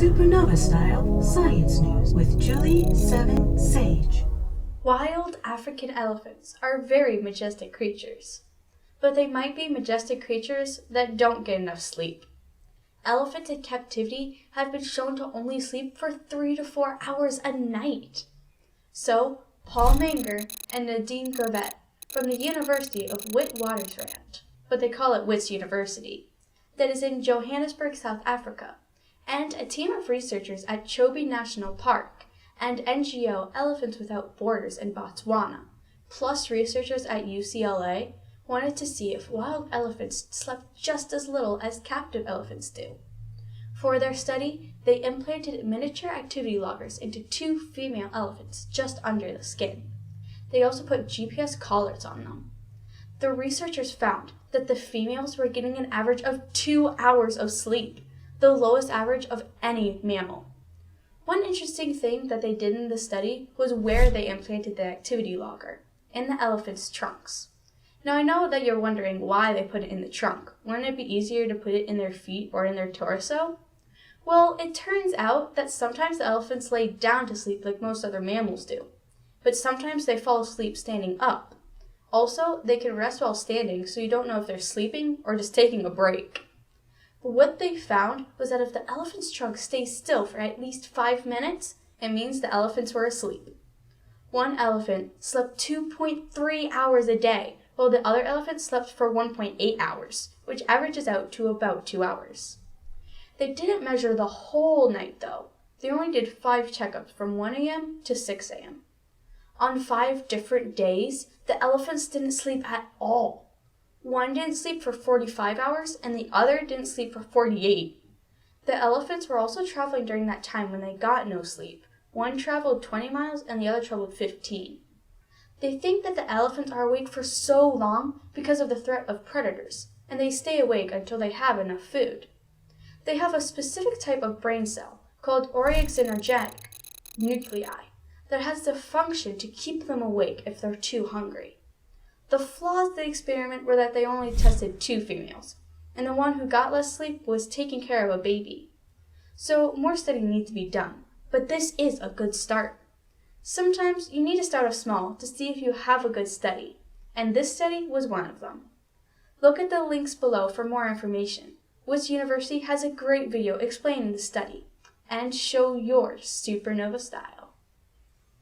Supernova Style Science News with Julie Seven Sage. Wild African elephants are very majestic creatures, but they might be majestic creatures that don't get enough sleep. Elephants in captivity have been shown to only sleep for 3 to 4 hours a night. So, Paul Menger and Nadine Gorvet from the University of Witwatersrand, but they call it Wits University, that is in Johannesburg, South Africa, and a team of researchers at Chobe National Park and NGO Elephants Without Borders in Botswana, plus researchers at UCLA, wanted to see if wild elephants slept just as little as captive elephants do. For their study, they implanted miniature activity loggers into 2 female elephants just under the skin. They also put GPS collars on them. The researchers found that the females were getting an average of 2 hours of sleep, the lowest average of any mammal. One interesting thing that they did in the study was where they implanted the activity logger, in the elephants' trunks. Now I know that you're wondering why they put it in the trunk. Wouldn't it be easier to put it in their feet or in their torso? Well, it turns out that sometimes the elephants lay down to sleep like most other mammals do, but sometimes they fall asleep standing up. Also, they can rest while standing, so you don't know if they're sleeping or just taking a break. But what they found was that if the elephant's trunk stays still for at least 5 minutes, it means the elephants were asleep. One elephant slept 2.3 hours a day, while the other elephant slept for 1.8 hours, which averages out to about 2 hours. They didn't measure the whole night though. They only did 5 checkups from 1 a.m. to 6 a.m. On 5 different days, the elephants didn't sleep at all. One didn't sleep for 45 hours and the other didn't sleep for 48. The elephants were also traveling during that time when they got no sleep. One traveled 20 miles and the other traveled 15. They think that the elephants are awake for so long because of the threat of predators, and they stay awake until they have enough food. They have a specific type of brain cell called oryxanergic nuclei that has the function to keep them awake if they're too hungry. The flaws of the experiment were that they only tested 2 females, and the one who got less sleep was taking care of a baby. So more study needs to be done, but this is a good start. Sometimes you need to start off small to see if you have a good study, and this study was one of them. Look at the links below for more information. Wits University has a great video explaining the study, and show your supernova style.